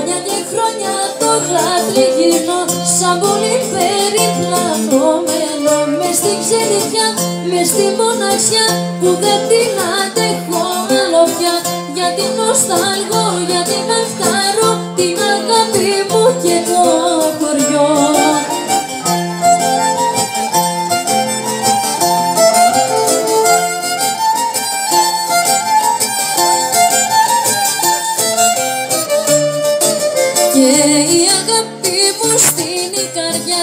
Χρόνια και χρόνια το γλατριγυρνώ, σαν πολύ περιπλανωμένο, μες στην ξενιτιά, μες στη μοναξιά που δεν την αντέχω άλλο πια. Γιατί νοσταλγώ, γιατί με φτάρω την αγάπη μου και το χωριό. Και η αγάπη μου στην καρδιά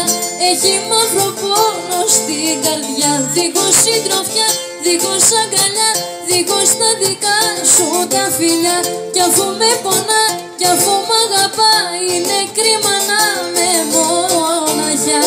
έχει μαύρο πόνο στην καρδιά. Δίχως συντροφιά, δίχως αγκαλιά, δίχως τα δικά σου τα φιλιά. Κι αφού με πονά, κι αφού μ' αγαπά, είναι κρίμα να με μοναχιά.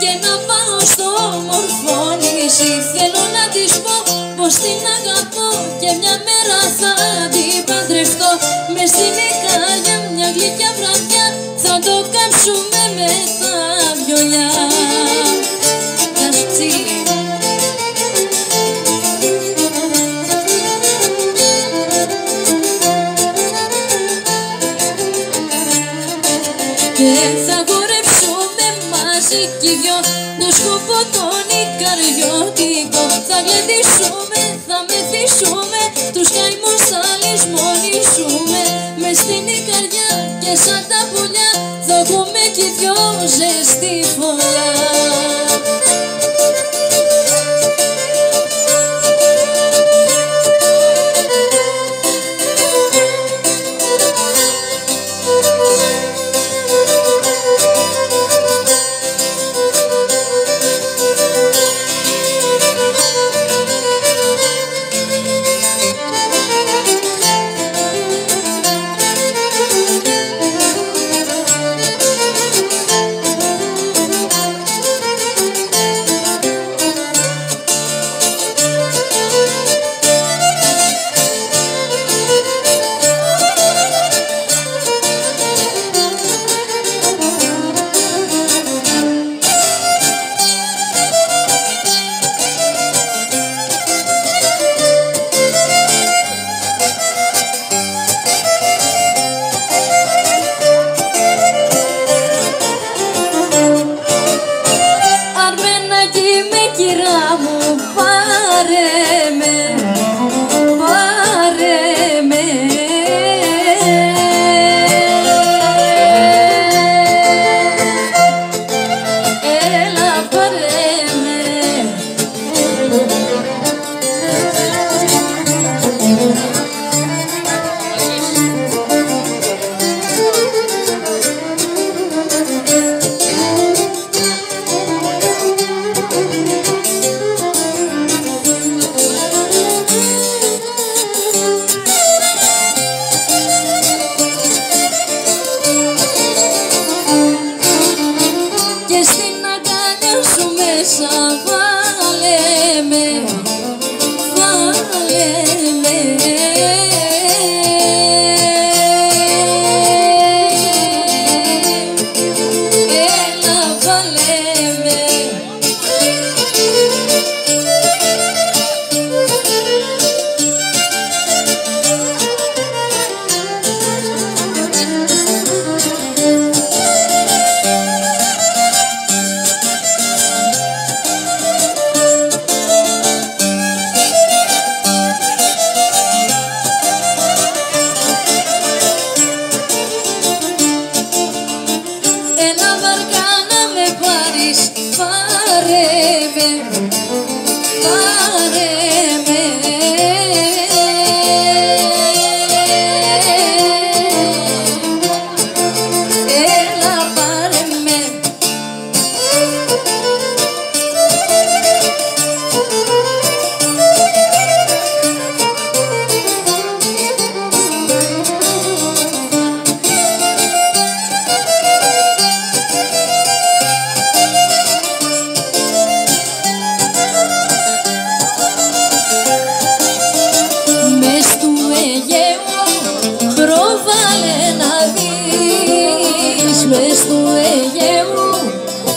Και να πάω στο Μορφώνησι. Θέλω να της πω πως την αγαπώ και μια μέρα θα την παντρευτώ. Μες στην Ικαριά μια γλυκιά βραδιά θα το κάψουμε με τα βιολιά. Και θα χορέψουμε μαζί κι οι δυο το σκοπό τον Ικαριώτικο. Θα γλεντήσουμε, θα μεθύσουμε, τους καημούς θα λησμονήσουμε. Μες στην Ικαριά και σαν τα πουλιά θα έχουμε κι οι δυο ζεστή φωλιά.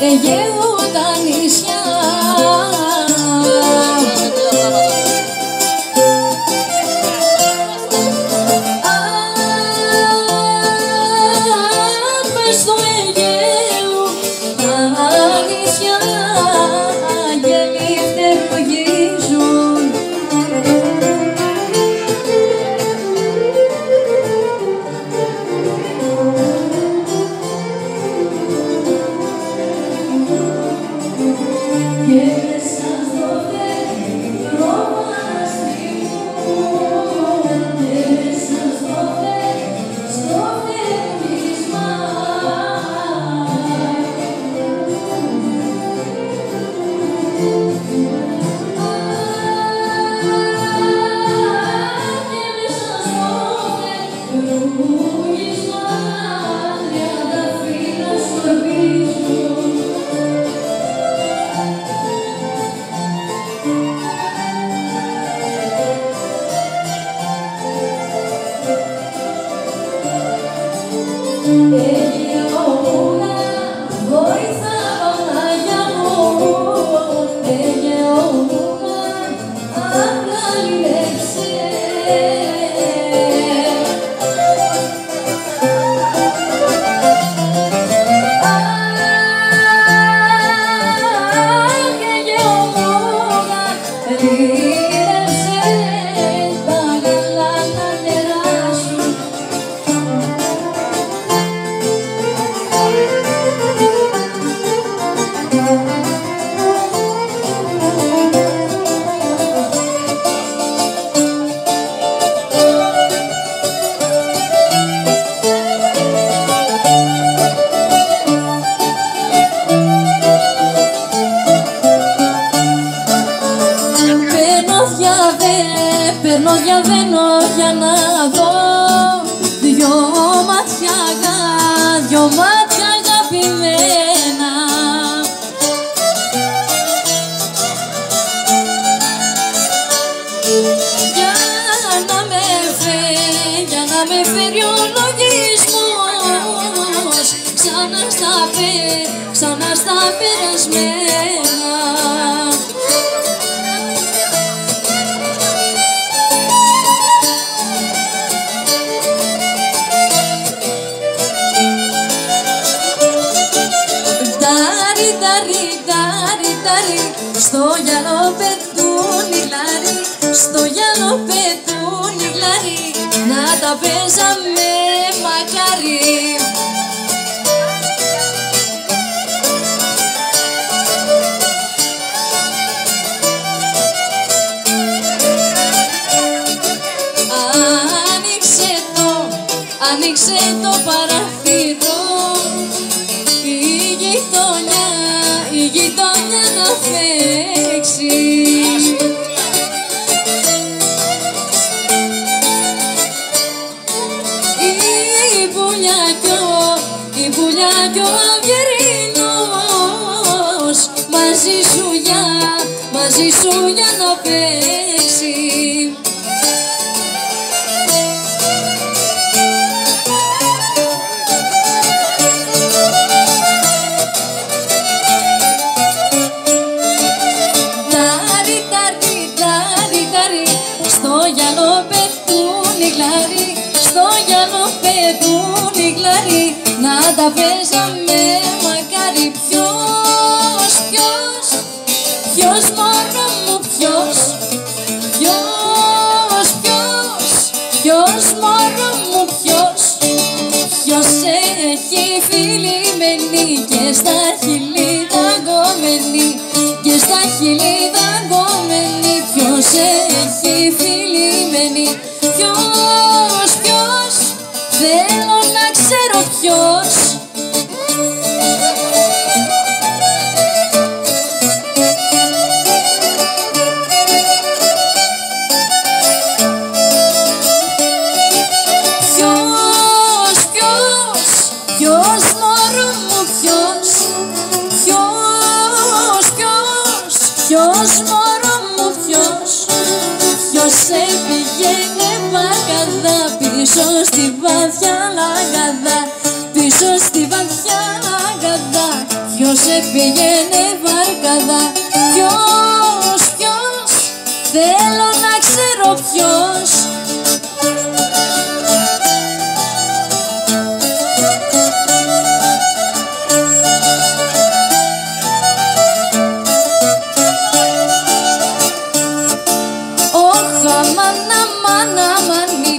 Αιγαίου τα νησιά. Μες στο Αιγαίου τα νησιά γελιφτερολογίζουν. Και μέσα στο δέντρο αναστημούν, και μέσα στο φτερνίσμα. Και μέσα στο φτερνίσμα τριανταφύλλα σκορπίζουν. Αιγαιώνα, βοήθα Παναγιά μου, Αιγαιώνα, αγκαλιέψε. Αιγαιώνα, λύρεψε τα γαλάνα νερά σου. Διαβαίνω για να δω δυο μάτια αγαπημένα. Για να με φέρει ο λογισμός ξανά στα περασμένα. Στο γυαλό πετούν οι γλάροι, στο γυαλό πετούν οι γλάροι, να τα παίζαμε μακάρι. Άνοιξε το παραθύρο, η γειτονιά να φέξει. Η πουλιά κι ο Αυγερινός μαζί σου για να παίξει. Στο γυαλό πετούν οι γλάροι, στο γυαλό πετούν οι γλάροι, να τα παίζαμε μακάρι. Ποιος μωρό μου, ποιος μωρό μου, ποιος έχει φιλημένη και στα χείλη δαγκωμένη, και στα χείλη δαγκωμένη. Ποιος έχει φιλημένη, ποιος, θέλω να ξέρω ποιος. Ποιος μωρό μου, ποιος μωρό μου, ποιος έπηγαινε παγαδά πίσω στη βαθιά λαγαδά, πίσω στη βαθιά λαγαδά. ποιος πήγαινε βάρκαδα. Ποιος, θέλω να ξέρω ποιος. Αμάν,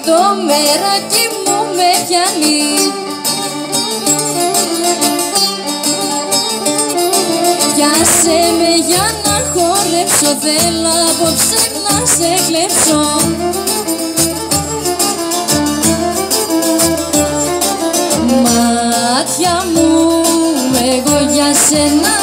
το μεράκι μου με πιάνει. Πιάσε με για να χορέψω, θέλω απόψε να σε κλέψω. Μάτια μου, εγώ για σένα